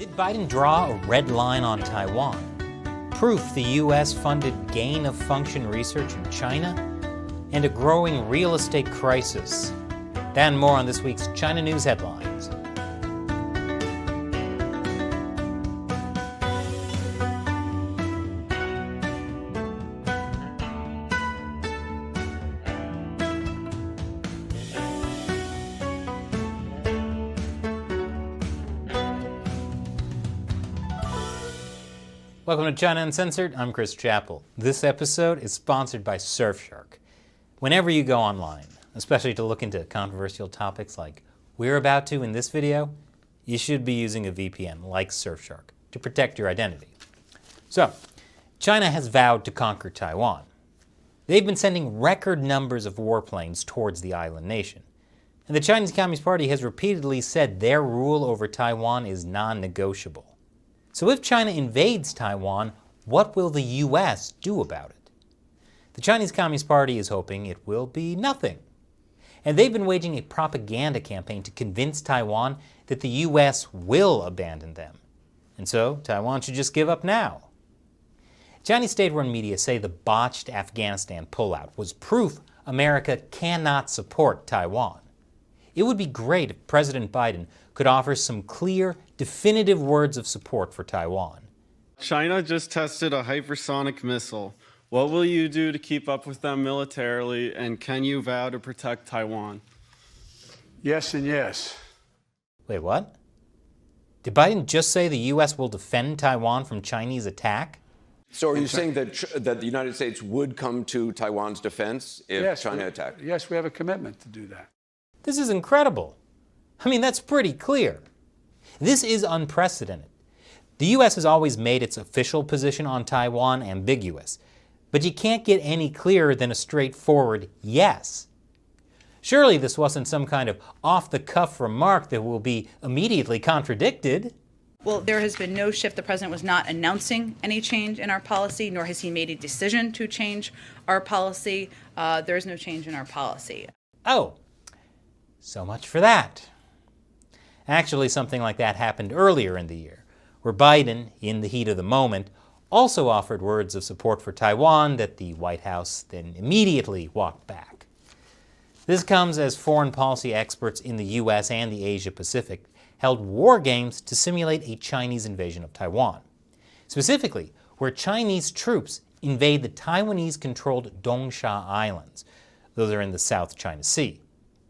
Did Biden draw a red line on Taiwan? Proof the U.S. funded gain-of-function research in China? And a growing real estate crisis. That and more on this week's China News Headlines. Welcome to China Uncensored. I'm Chris Chappell. This episode is sponsored by Surfshark. Whenever you go online, especially to look into controversial topics like we're about to in this video, you should be using a VPN like Surfshark to protect your identity. So, China has vowed to conquer Taiwan. They've been sending record numbers of warplanes towards the island nation. And the Chinese Communist Party has repeatedly said their rule over Taiwan is non-negotiable. So if China invades Taiwan, what will the U.S. do about it? The Chinese Communist Party is hoping it will be nothing. And they've been waging a propaganda campaign to convince Taiwan that the U.S. will abandon them. And so Taiwan should just give up now. Chinese state-run media say the botched Afghanistan pullout was proof America cannot support Taiwan. It would be great if President Biden could offer some clear, definitive words of support for Taiwan. China just tested a hypersonic missile. What will you do to keep up with them militarily, and can you vow to protect Taiwan? Yes and yes. Wait, what? Did Biden just say the U.S. will defend Taiwan from Chinese attack? So are you saying that the United States would come to Taiwan's defense if China attacked? Yes, we have a commitment to do that. This is incredible. I mean, that's pretty clear. This is unprecedented. The U.S. has always made its official position on Taiwan ambiguous, but you can't get any clearer than a straightforward yes. Surely this wasn't some kind of off-the-cuff remark that will be immediately contradicted. Well, there has been no shift. The president was not announcing any change in our policy, nor has he made a decision to change our policy. There is no change in our policy. Oh, so much for that. Actually, something like that happened earlier in the year, where Biden, in the heat of the moment, also offered words of support for Taiwan that the White House then immediately walked back. This comes as foreign policy experts in the U.S. and the Asia-Pacific held war games to simulate a Chinese invasion of Taiwan. Specifically, where Chinese troops invade the Taiwanese-controlled Dongsha Islands. Those are in the South China Sea.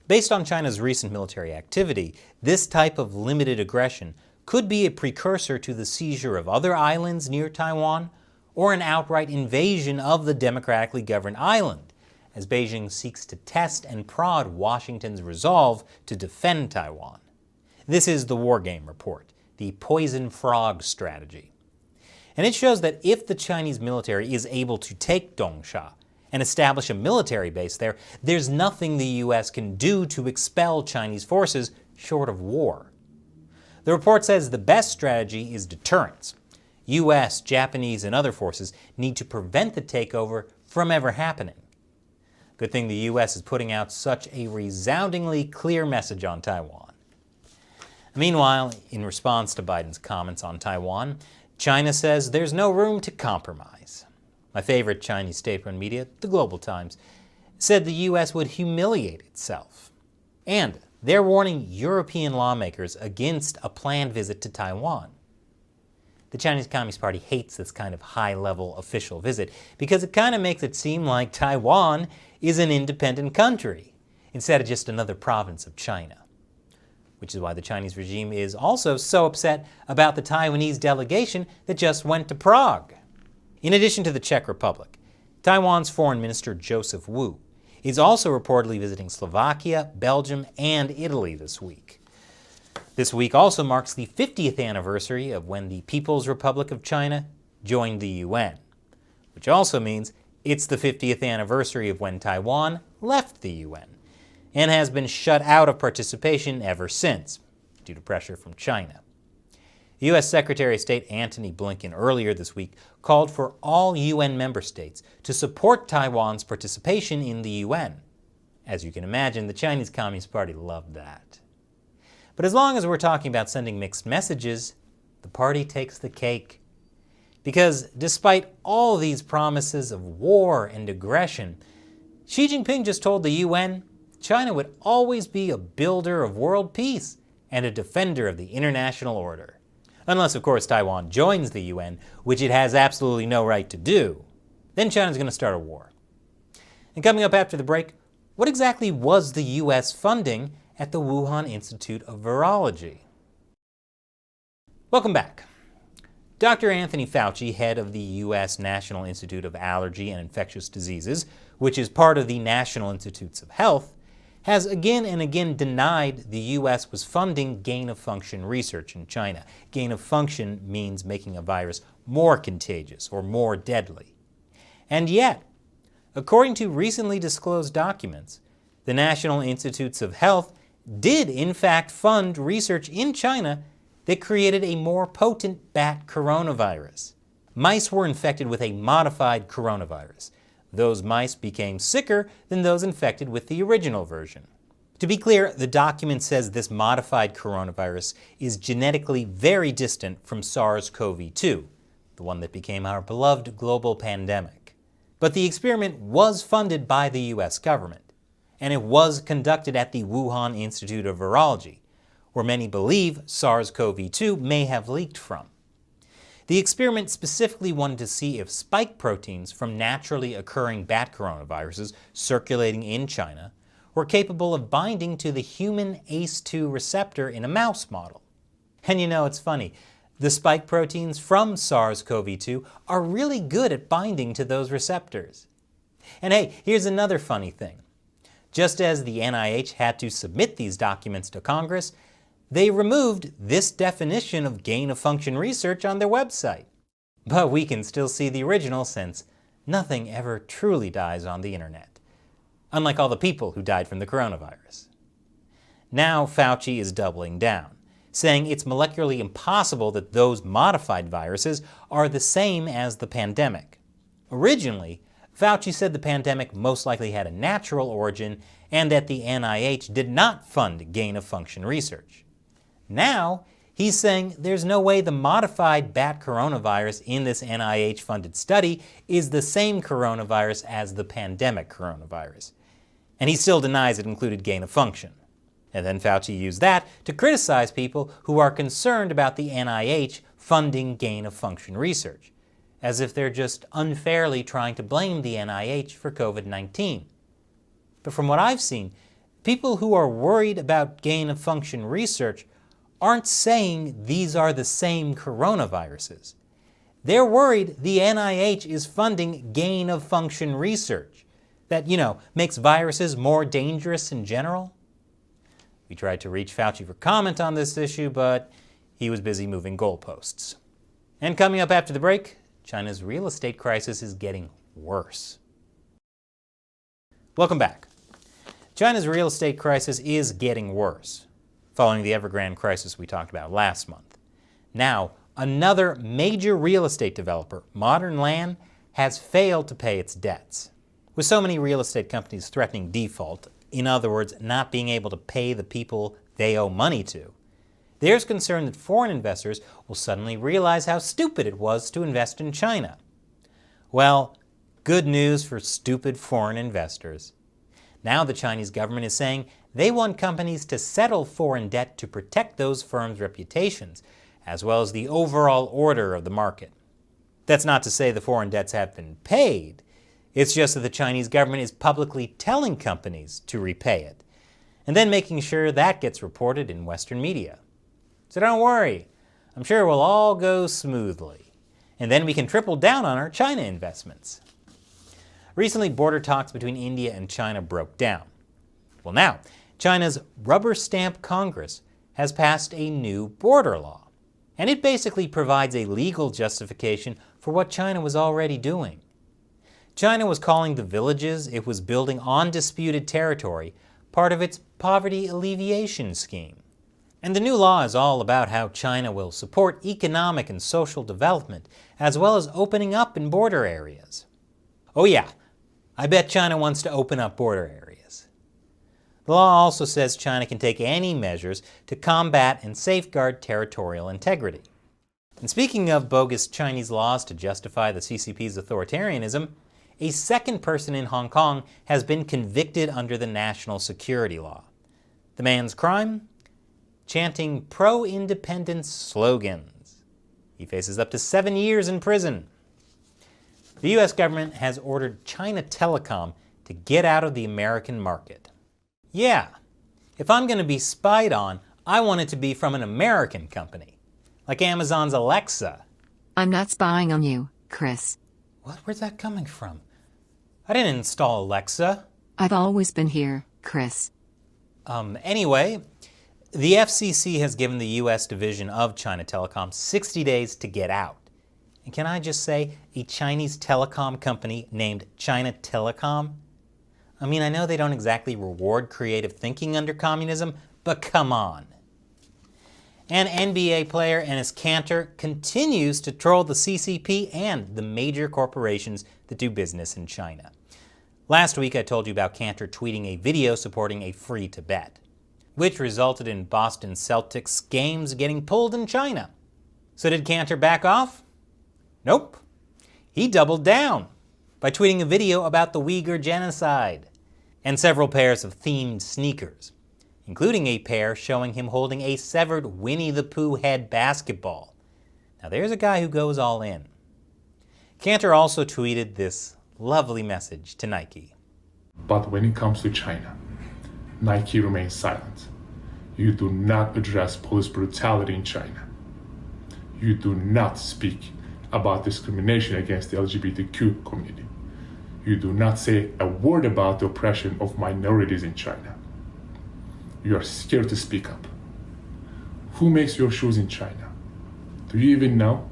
Based on China's recent military activity, this type of limited aggression could be a precursor to the seizure of other islands near Taiwan or an outright invasion of the democratically governed island, as Beijing seeks to test and prod Washington's resolve to defend Taiwan. This is the War Game Report, the poison frog strategy. And it shows that if the Chinese military is able to take Dongsha and establish a military base there, there's nothing the U.S. can do to expel Chinese forces short of war. The report says the best strategy is deterrence. U.S., Japanese, and other forces need to prevent the takeover from ever happening. Good thing the U.S. is putting out such a resoundingly clear message on Taiwan. Meanwhile, in response to Biden's comments on Taiwan, China says there's no room to compromise. My favorite Chinese state-run media, the Global Times, said the U.S. would humiliate itself. And they're warning European lawmakers against a planned visit to Taiwan. The Chinese Communist Party hates this kind of high-level official visit because it kind of makes it seem like Taiwan is an independent country instead of just another province of China. Which is why the Chinese regime is also so upset about the Taiwanese delegation that just went to Prague. In addition to the Czech Republic, Taiwan's Foreign Minister Joseph Wu is also reportedly visiting Slovakia, Belgium, and Italy this week. This week also marks the 50th anniversary of when the People's Republic of China joined the UN, which also means it's the 50th anniversary of when Taiwan left the UN and has been shut out of participation ever since, due to pressure from China. U.S. Secretary of State Antony Blinken earlier this week called for all UN member states to support Taiwan's participation in the UN. As you can imagine, the Chinese Communist Party loved that. But as long as we're talking about sending mixed messages, the party takes the cake. Because despite all these promises of war and aggression, Xi Jinping just told the UN China would always be a builder of world peace and a defender of the international order. Unless, of course, Taiwan joins the UN, which it has absolutely no right to do. Then China's going to start a war. And coming up after the break, what exactly was the US funding at the Wuhan Institute of Virology? Welcome back. Dr. Anthony Fauci, head of the U.S. National Institute of Allergy and Infectious Diseases, which is part of the National Institutes of Health, has again and again denied the U.S. was funding gain-of-function research in China. Gain-of-function means making a virus more contagious or more deadly. And yet, according to recently disclosed documents, the National Institutes of Health did in fact fund research in China that created a more potent bat coronavirus. Mice were infected with a modified coronavirus. Those mice became sicker than those infected with the original version. To be clear, the document says this modified coronavirus is genetically very distant from SARS-CoV-2, the one that became our beloved global pandemic. But the experiment was funded by the US government, and it was conducted at the Wuhan Institute of Virology, where many believe SARS-CoV-2 may have leaked from. The experiment specifically wanted to see if spike proteins from naturally occurring bat coronaviruses circulating in China were capable of binding to the human ACE2 receptor in a mouse model. And you know, it's funny, the spike proteins from SARS-CoV-2 are really good at binding to those receptors. And hey, here's another funny thing. Just as the NIH had to submit these documents to Congress, they removed this definition of gain-of-function research on their website. But we can still see the original since nothing ever truly dies on the internet, unlike all the people who died from the coronavirus. Now Fauci is doubling down, saying it's molecularly impossible that those modified viruses are the same as the pandemic. Originally, Fauci said the pandemic most likely had a natural origin and that the NIH did not fund gain-of-function research. Now, he's saying there's no way the modified bat coronavirus in this NIH-funded study is the same coronavirus as the pandemic coronavirus. And he still denies it included gain-of-function. And then Fauci used that to criticize people who are concerned about the NIH funding gain-of-function research, as if they're just unfairly trying to blame the NIH for COVID-19. But from what I've seen, people who are worried about gain-of-function research aren't saying these are the same coronaviruses. They're worried the NIH is funding gain-of-function research that, makes viruses more dangerous in general. We tried to reach Fauci for comment on this issue, but he was busy moving goalposts. And coming up after the break, China's real estate crisis is getting worse. Welcome back. China's real estate crisis is getting worse, following the Evergrande crisis we talked about last month. Now, another major real estate developer, Modern Land, has failed to pay its debts. With so many real estate companies threatening default, in other words, not being able to pay the people they owe money to, there's concern that foreign investors will suddenly realize how stupid it was to invest in China. Well, good news for stupid foreign investors. Now the Chinese government is saying they want companies to settle foreign debt to protect those firms' reputations, as well as the overall order of the market. That's not to say the foreign debts have been paid. It's just that the Chinese government is publicly telling companies to repay it, and then making sure that gets reported in Western media. So don't worry, I'm sure it will all go smoothly, and then we can triple down on our China investments. Recently, border talks between India and China broke down. Well, now, China's rubber stamp Congress has passed a new border law, and it basically provides a legal justification for what China was already doing. China was calling the villages it was building on disputed territory part of its poverty alleviation scheme. And the new law is all about how China will support economic and social development, as well as opening up in border areas. Oh yeah, I bet China wants to open up border areas. The law also says China can take any measures to combat and safeguard territorial integrity. And speaking of bogus Chinese laws to justify the CCP's authoritarianism, a second person in Hong Kong has been convicted under the national security law. The man's crime? Chanting pro-independence slogans. He faces up to 7 years in prison. The U.S. government has ordered China Telecom to get out of the American market. Yeah, if I'm going to be spied on, I want it to be from an American company, like Amazon's Alexa. I'm not spying on you, Chris. What? Where's that coming from? I didn't install Alexa. I've always been here, Chris. Anyway, the FCC has given the U.S. division of China Telecom 60 days to get out. And can I just say, a Chinese telecom company named China Telecom? I mean, I know they don't exactly reward creative thinking under communism, but come on. An NBA player, Enes Kanter, continues to troll the CCP and the major corporations that do business in China. Last week I told you about Kanter tweeting a video supporting a free Tibet, which resulted in Boston Celtics games getting pulled in China. So did Kanter back off? Nope. He doubled down by tweeting a video about the Uyghur genocide and several pairs of themed sneakers, including a pair showing him holding a severed Winnie the Pooh head basketball. Now there's a guy who goes all in. Kanter also tweeted this lovely message to Nike. But when it comes to China, Nike remains silent. You do not address police brutality in China. You do not speak about discrimination against the LGBTQ community. You do not say a word about the oppression of minorities in China. You are scared to speak up. Who makes your shoes in China? Do you even know?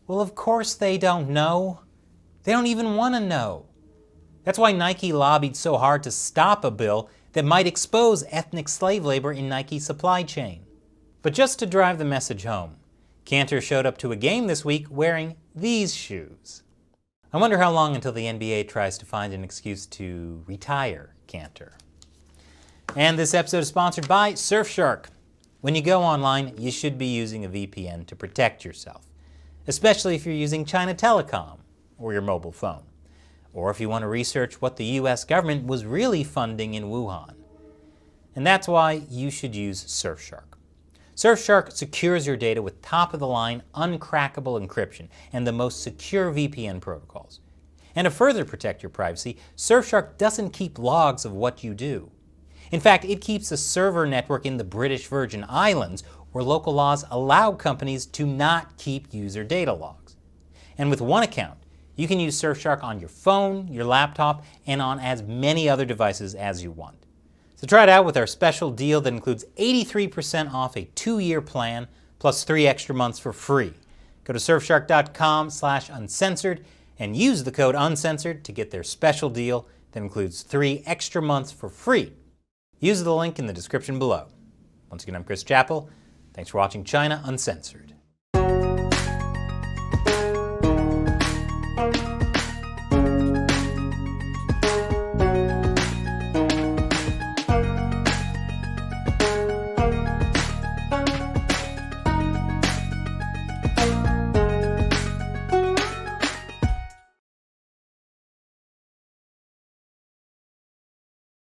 Well, of course they don't know. They don't even want to know. That's why Nike lobbied so hard to stop a bill that might expose ethnic slave labor in Nike's supply chain. But just to drive the message home, Kanter showed up to a game this week wearing these shoes. I wonder how long until the NBA tries to find an excuse to retire Kanter. And this episode is sponsored by Surfshark. When you go online, you should be using a VPN to protect yourself, especially if you're using China Telecom or your mobile phone, or if you want to research what the US government was really funding in Wuhan. And that's why you should use Surfshark. Surfshark secures your data with top-of-the-line, uncrackable encryption and the most secure VPN protocols. And to further protect your privacy, Surfshark doesn't keep logs of what you do. In fact, it keeps a server network in the British Virgin Islands where local laws allow companies to not keep user data logs. And with one account, you can use Surfshark on your phone, your laptop, and on as many other devices as you want. So try it out with our special deal that includes 83% off a 2-year plan plus 3 extra months for free. Go to surfshark.com/uncensored and use the code uncensored to get their special deal that includes 3 extra months for free. Use the link in the description below. Once again, I'm Chris Chappell. Thanks for watching China Uncensored.